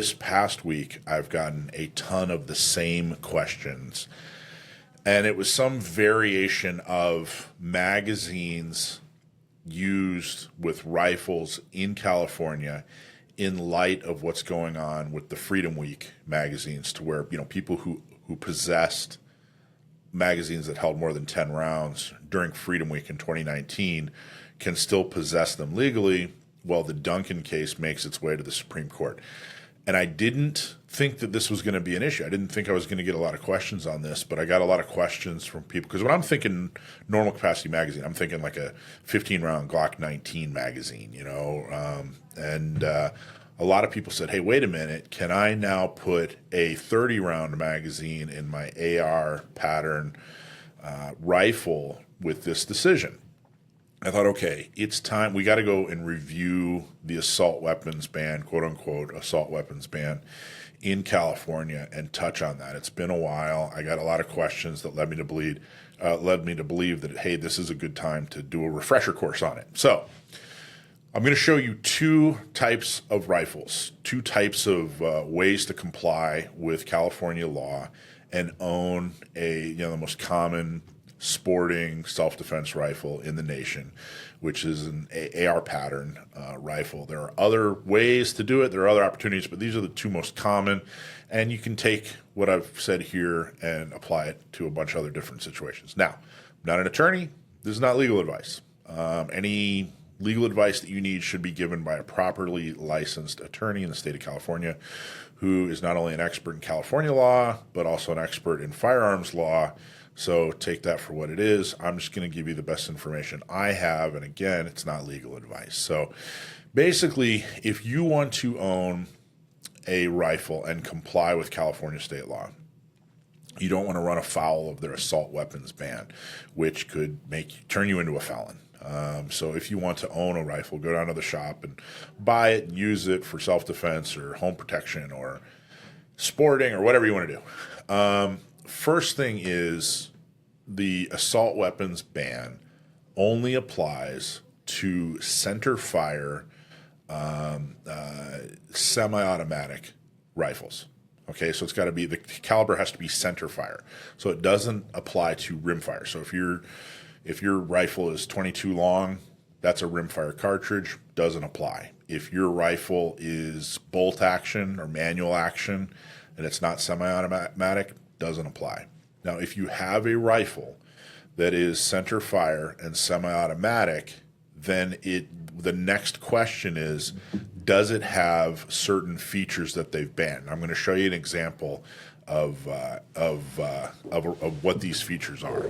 This past week, I've gotten a ton of the same questions, and it was some variation of magazines used with rifles in California in light of what's going on with the Freedom Week magazines, to where people who possessed magazines that held more than 10 rounds during Freedom Week in 2019 can still possess them legally, while the Duncan case makes its way to the Supreme Court. And I didn't think that this was going to be an issue. I didn't think I was going to get a lot of questions on this, but I got a lot of questions from people. Because when I'm thinking normal capacity magazine, I'm thinking like a 15-round Glock 19 magazine, and a lot of people said, hey, wait a minute, can I now put a 30-round magazine in my AR pattern rifle with this decision? I thought, okay, it's time. We got to go and review the assault weapons ban, quote unquote, assault weapons ban in California, and touch on that. It's been a while. I got a lot of questions that led me to believe that, hey, this is a good time to do a refresher course on it. So I'm going to show you two types of rifles, two types of ways to comply with California law and own the most common sporting self-defense rifle in the nation, which is an AR pattern rifle. There are other ways to do it. There are other opportunities, but these are the two most common. And you can take what I've said here and apply it to a bunch of other different situations. Now, I'm not an attorney. This is not legal advice. Any legal advice that you need should be given by a properly licensed attorney in the state of California, who is not only an expert in California law, but also an expert in firearms law. So take that for what it is. I'm just going to give you the best information I have. And again, it's not legal advice. So basically, if you want to own a rifle and comply with California state law, you don't want to run afoul of their assault weapons ban, which could turn you into a felon. So if you want to own a rifle, go down to the shop and buy it and use it for self-defense or home protection or sporting or whatever you want to do. First thing is, the assault weapons ban only applies to center fire semi-automatic rifles. Okay, so it's got to be, the caliber has to be center fire. So it doesn't apply to rimfire. So if your rifle is 22 long, that's a rimfire cartridge, doesn't apply. If your rifle is bolt action or manual action and it's not semi-automatic, doesn't apply. Now, if you have a rifle that is center fire and semi-automatic, then the next question is, does it have certain features that they've banned? I'm going to show you an example of what these features are.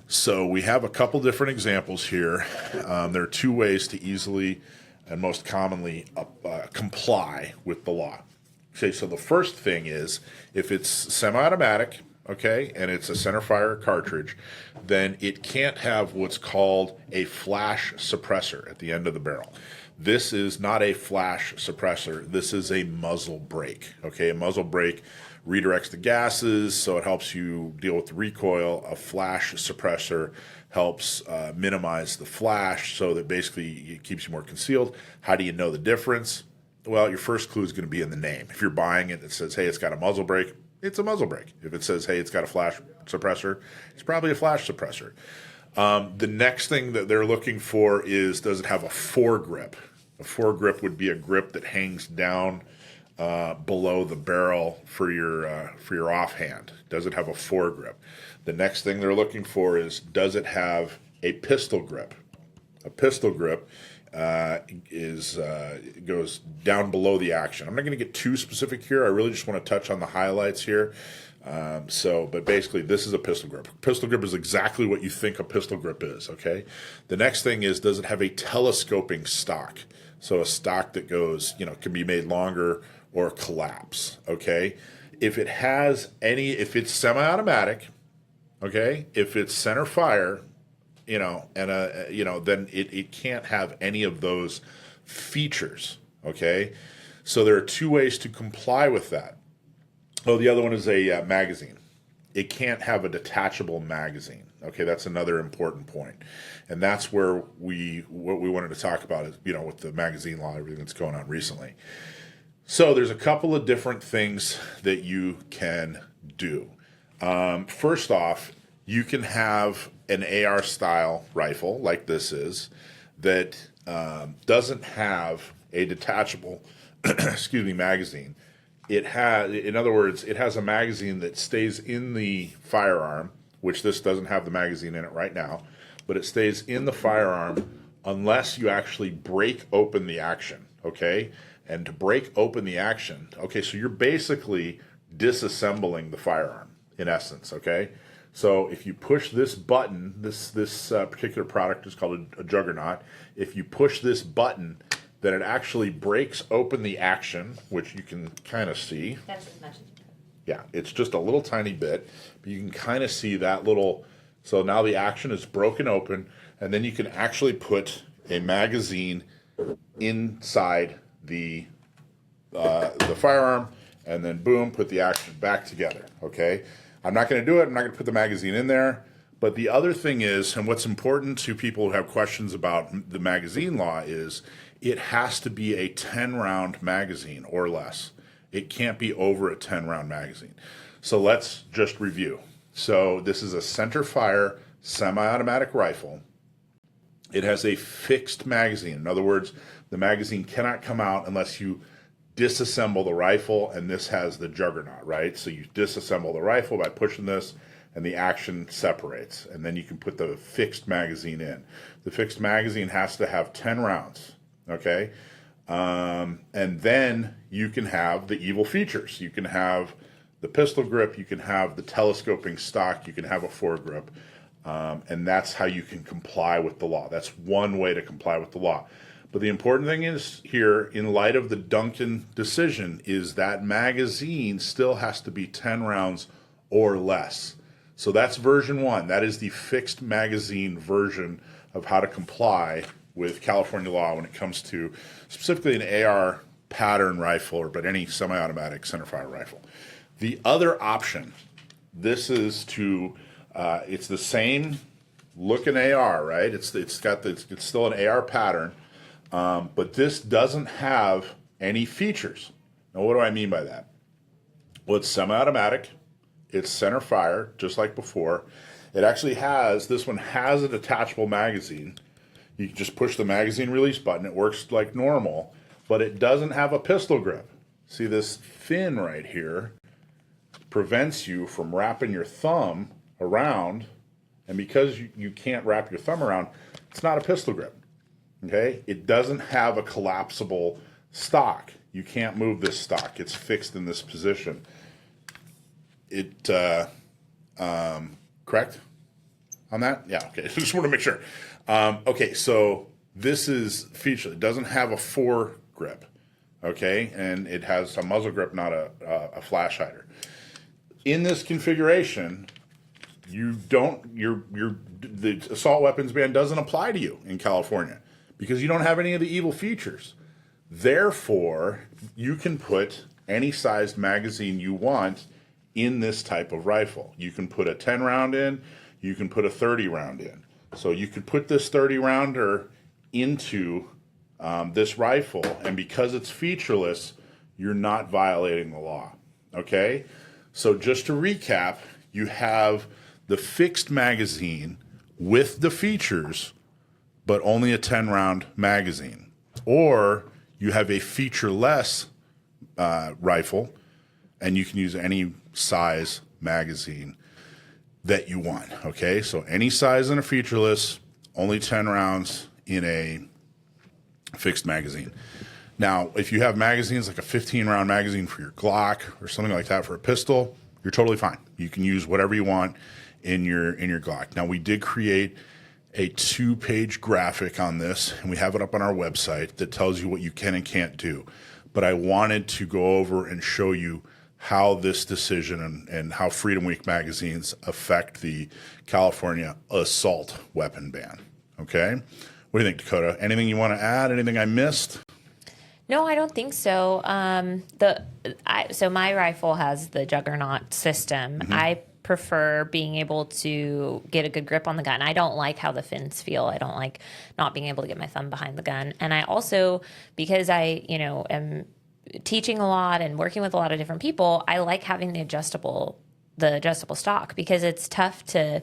So we have a couple different examples here. There are two ways to easily and most commonly comply with the law. Okay, so the first thing is, if it's semi-automatic, okay, and it's a center fire cartridge, then it can't have what's called a flash suppressor at the end of the barrel. This is not a flash suppressor. This is a muzzle brake. Okay, a muzzle brake redirects the gases, so it helps you deal with the recoil. A flash suppressor helps minimize the flash, so that basically it keeps you more concealed. How do you know the difference? Well, your first clue is going to be in the name. If you're buying it, it says, hey, it's got a muzzle brake, it's a muzzle brake. If it says, hey, it's got a flash suppressor, it's probably a flash suppressor. The next thing that they're looking for is, does it have a foregrip? A foregrip would be a grip that hangs down below the barrel for your offhand. Does it have a foregrip? The next thing they're looking for is, does it have a pistol grip? A pistol grip goes down below the action. I'm not going to get too specific here. I really just want to touch on the highlights here. But basically, this is a pistol grip. Pistol grip is exactly what you think a pistol grip is, okay? The next thing is, does it have a telescoping stock? So a stock that goes, can be made longer or collapse, okay? If it's semi-automatic, okay, if it's center fire, then it can't have any of those features, okay? So there are two ways to comply with that. Oh, the other one is a magazine. It can't have a detachable magazine. Okay, that's another important point. And that's where what we wanted to talk about is, with the magazine law, everything that's going on recently. So there's a couple of different things that you can do. First off, you can have an AR style rifle like this is that doesn't have a detachable magazine. It has, in other words, it has a magazine that stays in the firearm, which this doesn't have the magazine in it right now, but it stays in the firearm unless you actually break open the action, okay? And to break open the action, okay, so you're basically disassembling the firearm in essence, okay? So if you push this button, this particular product is called a juggernaut. If you push this button, then it actually breaks open the action, which you can kind of see. That's as much as you can. Yeah, it's just a little tiny bit, but you can kind of see that little. So now the action is broken open, and then you can actually put a magazine inside the firearm, and then boom, put the action back together. Okay, I'm not going to do it. I'm not going to put the magazine in there. But the other thing is, and what's important to people who have questions about the magazine law is, it has to be a 10-round magazine or less. It can't be over a 10-round magazine. So let's just review. So this is a center fire semi-automatic rifle. It has a fixed magazine. In other words, the magazine cannot come out unless you disassemble the rifle, and this has the juggernaut, right? So you disassemble the rifle by pushing this, and the action separates, and then you can put the fixed magazine in. The fixed magazine has to have 10 rounds, okay? And then you can have the evil features. You can have the pistol grip, you can have the telescoping stock, you can have a foregrip, and that's how you can comply with the law. That's one way to comply with the law. But the important thing is here, in light of the Duncan decision, is that magazine still has to be 10 rounds or less. So that's version 1. That is the fixed magazine version of how to comply with California law when it comes to specifically an AR pattern rifle, but any semi-automatic centerfire rifle. The other option, this is to, it's the same looking AR, right? It's still an AR pattern, but this doesn't have any features. Now, what do I mean by that? Well, it's semi-automatic. It's center fire, just like before. It actually has, this one has a detachable magazine. You can just push the magazine release button. It works like normal, but it doesn't have a pistol grip. See, this fin right here prevents you from wrapping your thumb around, and because you can't wrap your thumb around, it's not a pistol grip, okay? It doesn't have a collapsible stock. You can't move this stock. It's fixed in this position. Correct on that? Yeah, okay. Just want to make sure. Okay, so this is feature. It doesn't have a foregrip, okay, and it has a muzzle grip, not a flash hider. In this configuration, the assault weapons ban doesn't apply to you in California because you don't have any of the evil features. Therefore, you can put any sized magazine you want in this type of rifle. You can put a 10 round in, you can put a 30 round in. So you could put this 30 rounder into this rifle, and because it's featureless, you're not violating the law, okay? So just to recap, you have the fixed magazine with the features, but only a 10 round magazine. Or you have a featureless rifle, and you can use any size magazine that you want, okay? So any size in a featureless, only 10 rounds in a fixed magazine. Now, if you have magazines like a 15-round magazine for your Glock or something like that for a pistol, you're totally fine. You can use whatever you want in your Glock. Now, we did create a 2-page graphic on this, and we have it up on our website that tells you what you can and can't do. But I wanted to go over and show you how this decision and how Freedom Week magazines affect the California assault weapon ban. Okay? What do you think, Dakota? Anything you want to add? Anything I missed? No, I don't think so. So my rifle has the Juggernaut system. Mm-hmm. I prefer being able to get a good grip on the gun. I don't like how the fins feel. I don't like not being able to get my thumb behind the gun. And I also, because I, am teaching a lot and working with a lot of different people, I like having the adjustable stock, because it's tough to,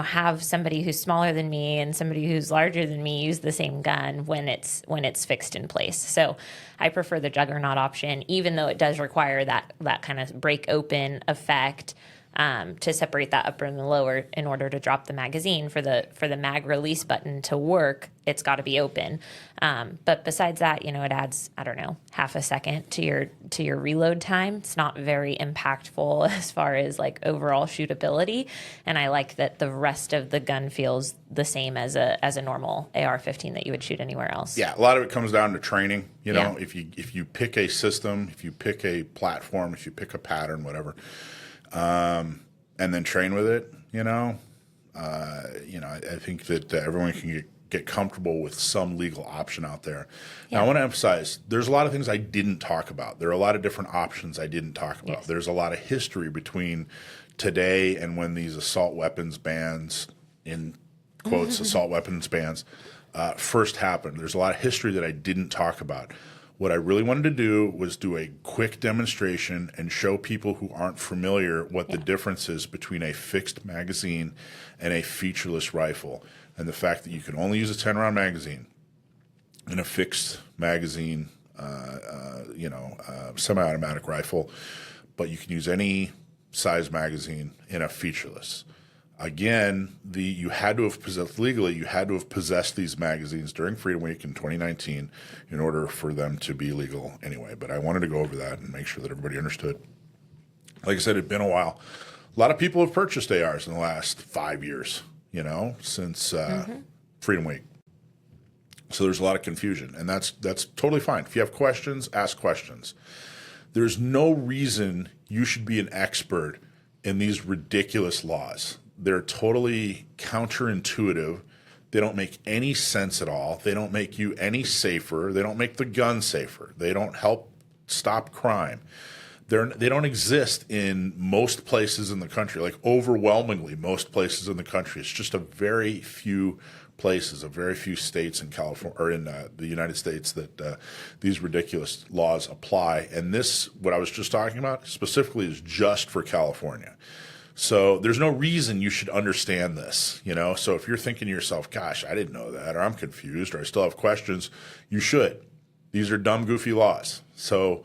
have somebody who's smaller than me and somebody who's larger than me use the same gun when it's fixed in place. So I prefer the Juggernaut option, even though it does require that kind of break open effect to separate that upper and the lower in order to drop the magazine. For the mag release button to work, it's got to be open. But besides that, it adds, I don't know, half a second to your reload time. It's not very impactful as far as like overall shootability. And I like that the rest of the gun feels the same as a normal AR-15 that you would shoot anywhere else. Yeah, a lot of it comes down to training. Yeah. If you pick a system, if you pick a platform, if you pick a pattern, whatever, and then train with it, I think that everyone can get comfortable with some legal option out there. Yeah. Now, I want to emphasize, there's a lot of things I didn't talk about. There are a lot of different options I didn't talk about. Yes. There's a lot of history between today and when these assault weapons bans, in quotes, assault weapons bans, first happened. There's a lot of history that I didn't talk about. What I really wanted to do was do a quick demonstration and show people who aren't familiar what the difference is between a fixed magazine and a featureless rifle, and the fact that you can only use a 10-round magazine in a fixed magazine, semi-automatic rifle, but you can use any size magazine in a featureless. Again, you had to have possessed these magazines during Freedom Week in 2019 in order for them to be legal anyway. But I wanted to go over that and make sure that everybody understood. Like I said, it'd been a while. A lot of people have purchased ARs in the last 5 years, since Freedom Week. So there's a lot of confusion, and that's totally fine. If you have questions, ask questions. There's no reason you should be an expert in these ridiculous laws. They're totally counterintuitive. They don't make any sense at all. They don't make you any safer. They don't make the gun safer. They don't help stop crime. They don't exist in most places in the country, like overwhelmingly most places in the country. It's just a very few places, a very few states in California or in the United States that these ridiculous laws apply. And this, what I was just talking about, specifically is just for California. So there's no reason you should understand this, So if you're thinking to yourself, gosh, I didn't know that, or I'm confused, or I still have questions, you should. These are dumb, goofy laws. So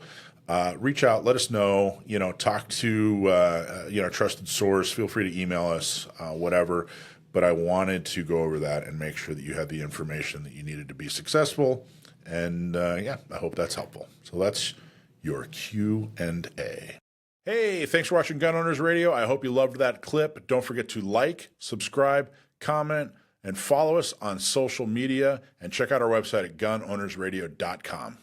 reach out, let us know, talk to, a trusted source. Feel free to email us, whatever. But I wanted to go over that and make sure that you had the information that you needed to be successful. And I hope that's helpful. So that's your Q&A. Hey, thanks for watching Gun Owners Radio. I hope you loved that clip. Don't forget to like, subscribe, comment, and follow us on social media. And check out our website at gunownersradio.com.